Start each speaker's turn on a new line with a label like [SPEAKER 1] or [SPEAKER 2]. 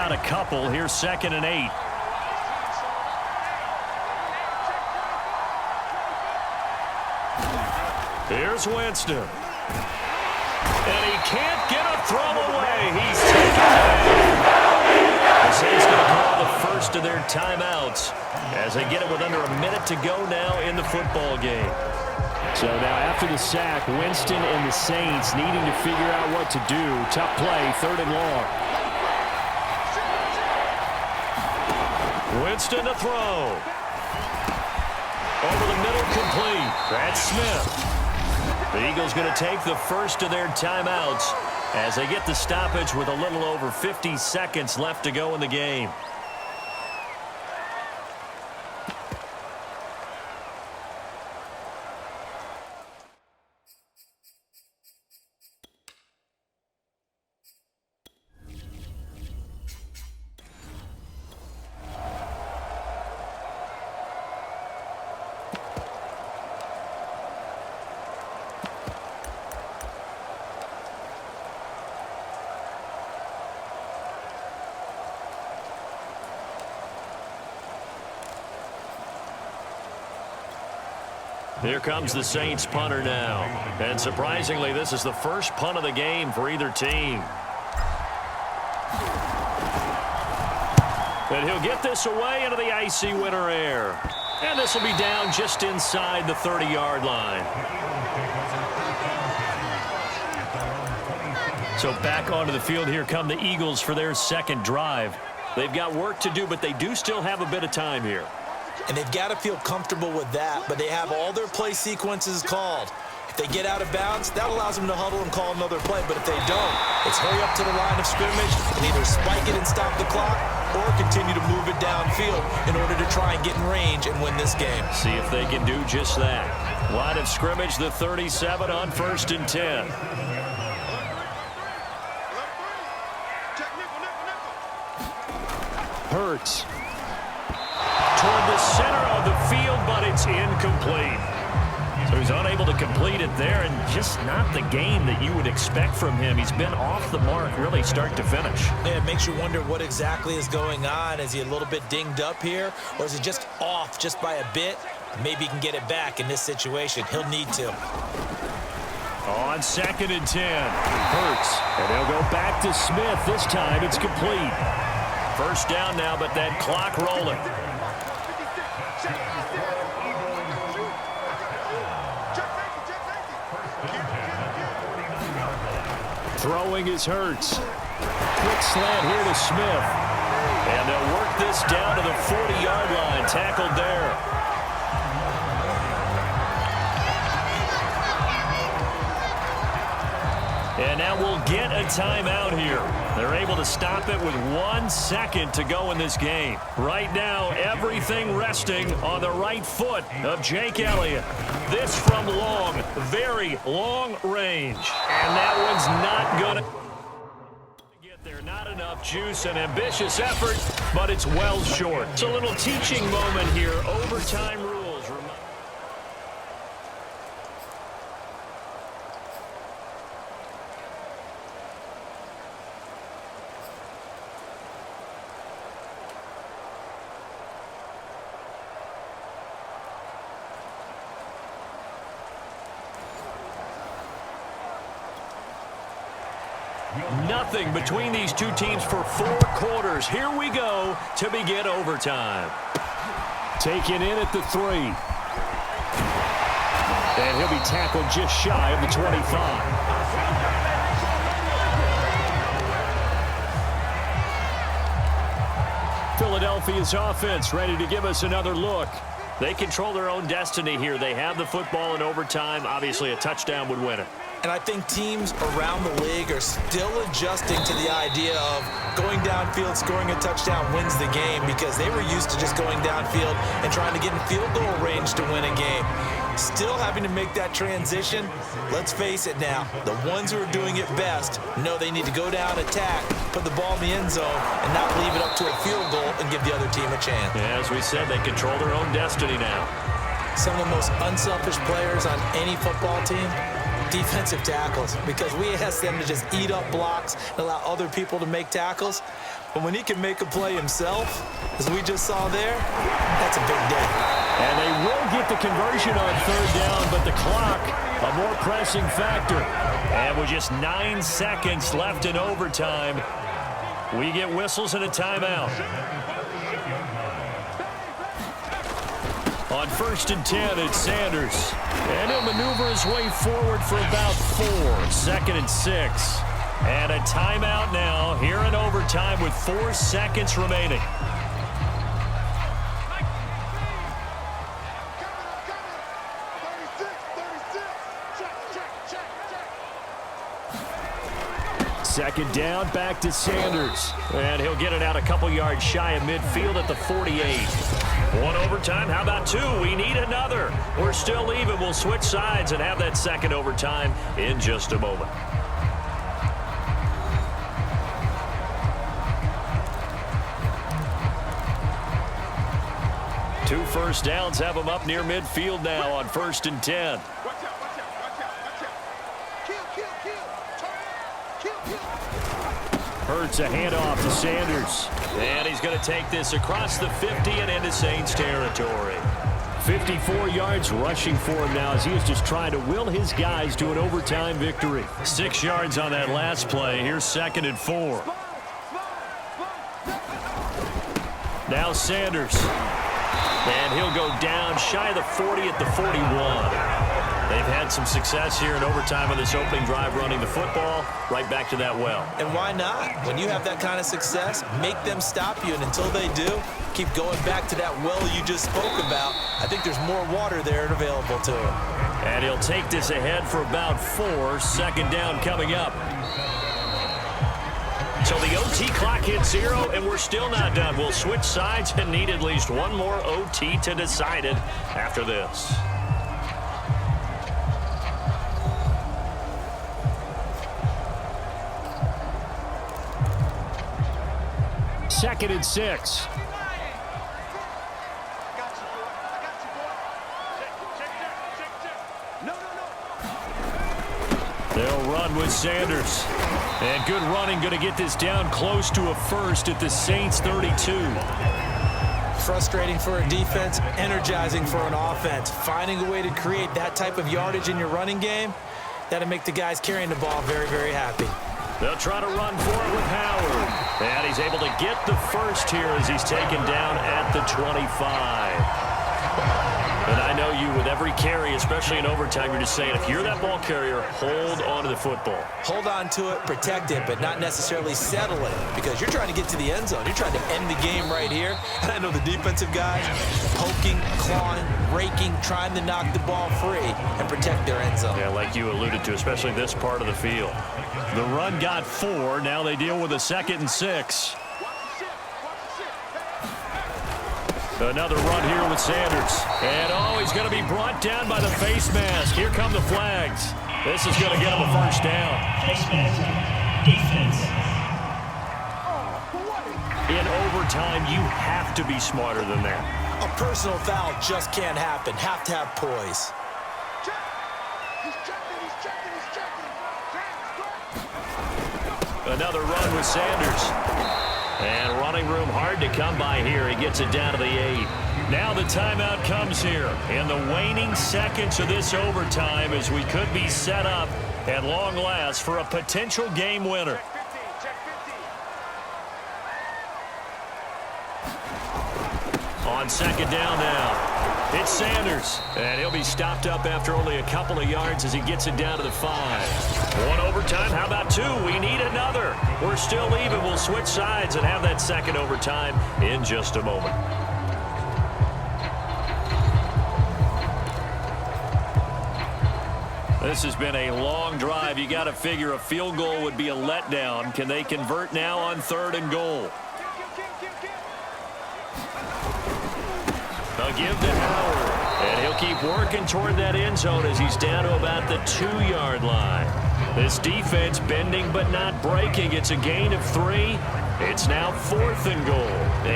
[SPEAKER 1] got a couple. Here's 2nd and 8. Here's Winston. And he can't get a throw away. He's taken away. The Saints going to call the first of their timeouts as they get it with under a minute to go now in the football game.
[SPEAKER 2] So now after the sack, Winston and the Saints needing to figure out what to do. Tough play, 3rd and long.
[SPEAKER 1] Winston to throw. Over the middle, complete. That's Smith. The Eagles going to take the first of their timeouts as they get the stoppage with a little over 50 seconds left to go in the game. Here comes the Saints punter now. And surprisingly, this is the first punt of the game for either team. And he'll get this away into the icy winter air. And this will be down just inside the 30-yard line. So back onto the field, here come the Eagles for their second drive. They've got work to do, but they do still have a bit of time here.
[SPEAKER 3] And they've got to feel comfortable with that, but they have all their play sequences called. If they get out of bounds, that allows them to huddle and call another play. But if they don't, it's hurry up to the line of scrimmage and either spike it and stop the clock or continue to move it downfield in order to try and get in range and win this game.
[SPEAKER 1] See if they can do just that. Line of scrimmage, the 37 on 1st and 10.
[SPEAKER 2] Hurts.
[SPEAKER 1] Toward the center of the field, but it's incomplete. So he's unable to complete it there, and just not the game that you would expect from him. He's been off the mark really start to finish.
[SPEAKER 3] Yeah, it makes you wonder what exactly is going on. Is he a little bit dinged up here, or is he just off just by a bit? Maybe he can get it back in this situation. He'll need to.
[SPEAKER 1] On 2nd and 10. Hurts. And they'll go back to Smith. This time it's complete. First down now, but that clock rolling.
[SPEAKER 2] Throwing is Hurts. Quick slant here to Smith.
[SPEAKER 1] And they'll work this down to the 40-yard line. Tackled there. And now we'll get a timeout here. They're able to stop it with 1 second to go in this game. Right now, everything resting on the right foot of Jake Elliott. This from long, very long range. And that one's not going to get there. Not enough juice and ambitious effort, but it's well short. It's a little teaching moment here. Overtime rules. Nothing between these two teams for 4 quarters. Here we go to begin overtime.
[SPEAKER 2] Taken in at the 3. And he'll be tackled just shy of the 25. Philadelphia's offense ready to give us another look.
[SPEAKER 1] They control their own destiny here. They have the football in overtime. Obviously, a touchdown would win it.
[SPEAKER 3] And I think teams around the league are still adjusting to the idea of going downfield, scoring a touchdown wins the game, because they were used to just going downfield and trying to get in field goal range to win a game. Still having to make that transition. Let's face it now, the ones who are doing it best know they need to go down, attack, put the ball in the end zone, and not leave it up to a field goal and give the other team a chance.
[SPEAKER 1] Yeah, as we said, they control their own destiny now.
[SPEAKER 3] Some of the most unselfish players on any football team, defensive tackles, because we ask them to just eat up blocks and allow other people to make tackles. But when he can make a play himself, as we just saw there, that's a big day.
[SPEAKER 2] And they will get the conversion on third down, but the clock, a more pressing factor.
[SPEAKER 1] And with just 9 seconds left in overtime, we get whistles and a timeout. On 1st and 10, it's Sanders. And he'll maneuver his way forward for about 4. 2nd and 6. And a timeout now here in overtime with 4 seconds remaining.
[SPEAKER 2] Second down, back to Sanders.
[SPEAKER 1] And he'll get it out a couple yards shy of midfield at the 48. 1 overtime, how about 2? We need another. We're still even. We'll switch sides and have that second overtime in just a moment. Two first downs have them up near midfield now on 1st and 10.
[SPEAKER 2] Hurts a handoff to Sanders.
[SPEAKER 1] And he's going to take this across the 50 and into Saints territory.
[SPEAKER 2] 54 yards rushing for him now as he is just trying to will his guys to an overtime victory.
[SPEAKER 1] 6 yards on that last play. Here's 2nd and 4. Now Sanders. And he'll go down shy of the 40 at the 41. They've had some success here in overtime on this opening drive running the football. Right back to that well.
[SPEAKER 3] And why not? When you have that kind of success, make them stop you. And until they do, keep going back to that well you just spoke about. I think there's more water there and available to him.
[SPEAKER 1] And he'll take this ahead for about 4. 2nd down coming up. So the OT clock hits 0, and we're still not done. We'll switch sides and need at least one more OT to decide it after this.
[SPEAKER 2] Second and 6.
[SPEAKER 1] They'll run with Sanders. And good running, going to get this down close to a first at the Saints 32.
[SPEAKER 3] Frustrating for a defense, energizing for an offense. Finding a way to create that type of yardage in your running game, that'll make the guys carrying the ball very, very happy.
[SPEAKER 1] They'll try to run for it with Howard. And he's able to get the first here as he's taken down at the 25. And I know you, with every carry, especially in overtime, you're just saying, if you're that ball carrier, hold on to the football.
[SPEAKER 3] Hold on to it, protect it, but not necessarily settle it, because you're trying to get to the end zone. You're trying to end the game right here. And I know the defensive guys poking, clawing, raking, trying to knock the ball free and protect their end zone.
[SPEAKER 1] Yeah, like you alluded to, especially this part of the field. The run got 4. Now they deal with a 2nd and 6. Another run here with Sanders. And, he's going to be brought down by the face mask. Here come the flags. This is going to get him a first down.
[SPEAKER 4] Face mask. Defense.
[SPEAKER 1] In overtime, you have to be smarter than that.
[SPEAKER 3] A personal foul just can't happen. Have to have poise.
[SPEAKER 1] Another run with Sanders. And running room hard to come by here. He gets it down to the 8. Now the timeout comes here in the waning seconds of this overtime as we could be set up at long last for a potential game winner. On 2nd down now. It's Sanders, and he'll be stopped up after only a couple of yards as he gets it down to the 5. 1 overtime, how about 2? We need another. We're still even. We'll switch sides and have that second overtime in just a moment. This has been a long drive. You got to figure a field goal would be a letdown. Can they convert now on 3rd and goal? They'll give to Howard, and he'll keep working toward that end zone as he's down to about the 2-yard line. This defense bending but not breaking. It's a gain of 3. It's now 4th and goal.